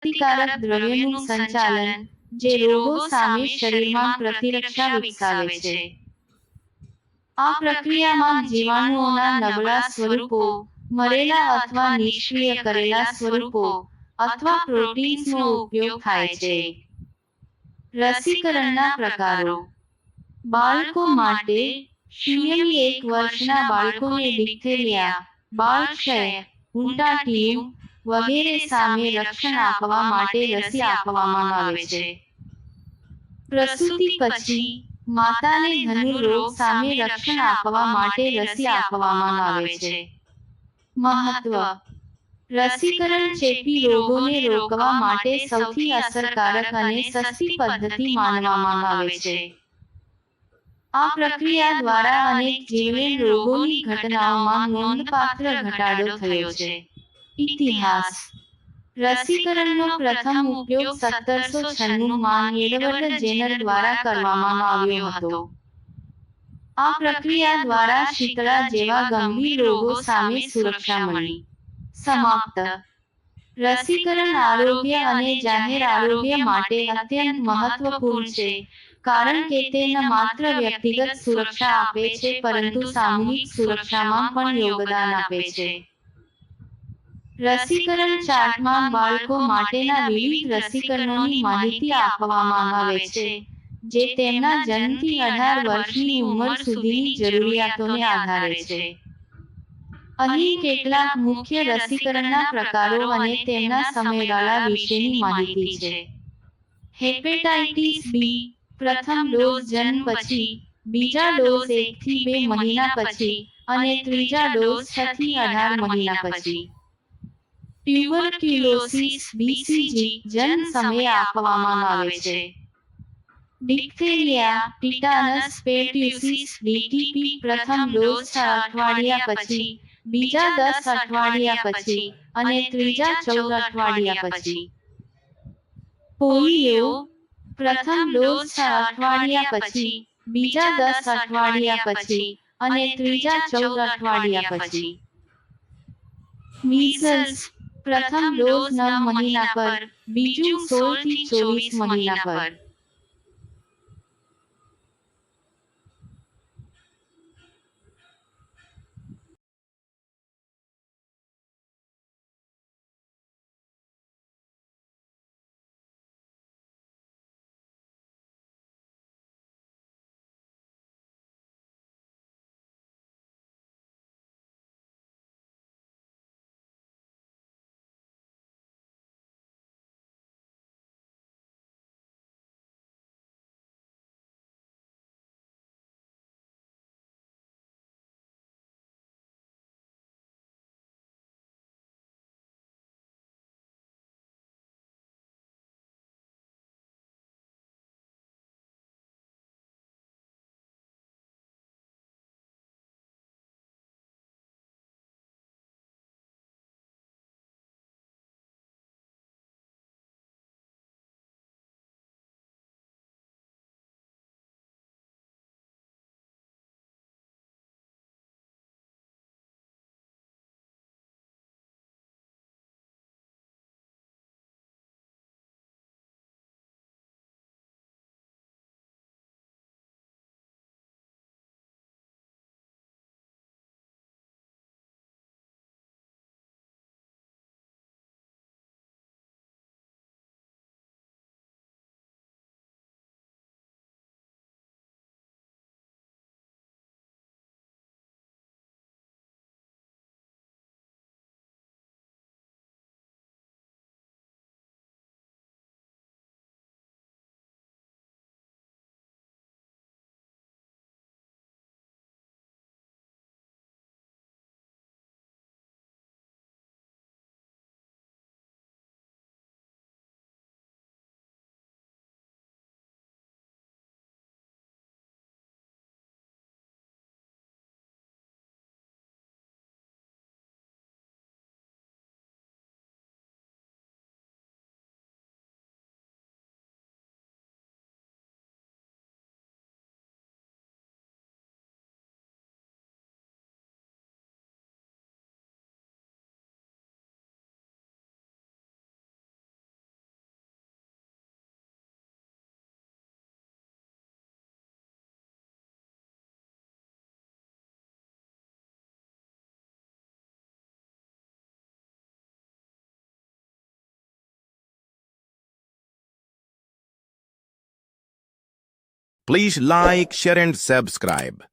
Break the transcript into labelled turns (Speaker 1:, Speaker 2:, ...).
Speaker 1: પ્રતિકારક દ્રવ્યનું સંચાલન, જે રોગો સામે શરીરમાં પ્રતિરક્ષા વિકસાવે છે. આ પ્રક્રિયામાં જીવાણુઓના નબળા સ્વરૂપો, મરેલા અથવા નિષ્ક્રિય કરેલા સ્વરૂપો, અથવા પ્રોટીન્સનો ઉપયોગ થાય છે. રસીકરણના પ્રકારો. બાળકો માટે 0 થી 1 વર્ષના બાળકોને ડિપ્થેરિયા, બાળક્ષય, ઉંટાટિયું વગેરે સામે રક્ષણ આપવા માટે રસી આપવામાં આવે છે. પ્રસૂતિ પછી માતાને ધનુ રોગ સામે રક્ષણ આપવા માટે રસી આપવામાં આવે છે. મહત્વ. રસીકરણ ચેપી રોગોને રોકવા માટે સૌથી અસરકારક અને સસ્તી પદ્ધતિ માનવામાં આવે છે. આ પ્રક્રિયા દ્વારા અનેક જીવલેણ રોગોની ઘટનાઓમાં નોંધપાત્ર ઘટાડો થયો છે. ઇતિહાસ. રસીકરણનો પ્રથમ ઉપયોગ 1796 માં એડવર્ડ જેનર દ્વારા કરવામાં આવ્યો હતો. આ પ્રક્રિયા દ્વારા શીતળા જેવા ગંભીર રોગો સામે સુરક્ષા મળી. સમાપ્ત. રસીકરણ આરોગ્ય અને જાહેર આરોગ્ય માટે અત્યંત મહત્વપૂર્ણ છે, કારણ કે તે ન માત્ર વ્યક્તિગત સુરક્ષા આપે છે પરંતુ સામૂહિક સુરક્ષામાં પણ યોગદાન આપે છે. રસીકરણ ચાર્ટમાં બાળકો માટેના વિવિધ રસીકરણોની માહિતી આપવામાં આવે છે, જે તેમના જન્મથી 18 વર્ષની ઉંમર સુધીની જરૂરિયાતોને આધારે છે. અહીં કેટલાક મુખ્ય રસીકરણના પ્રકારો અને તેમના સમયગાળા વિશેની માહિતી છે. હેપેટાઇટિસ બી, પ્રથમ ડોઝ જન્મ પછી, બીજા ડોઝ 1 થી 2 મહિના પછી, અને ત્રીજા ડોઝ 6 થી 18 મહિના પછી. ટ્યુબરક્યુલોસિસ બીસીજી, જન્મ સમયે આપવામાં આવે છે. ડિપ્થેરિયા, ટીટાનસ પેર્ટ્યુસિસ ડીટીપી, પ્રથમ ડોઝ 6 અઠવાડિયા પછી, બીજા 10 અઠવાડિયા પછી, અને ત્રીજા 14 અઠવાડિયા પછી. પોલિયો, પ્રથમ ડોઝ 6 અઠવાડિયા પછી, બીજા 10 અઠવાડિયા પછી, અને ત્રીજા 14 અઠવાડિયા પછી. મીઝલ્સ, પ્રથમ ડોઝ 9 મહિના પર, બીજું 16 થી 24 મહિના પર.
Speaker 2: Please like, share and subscribe.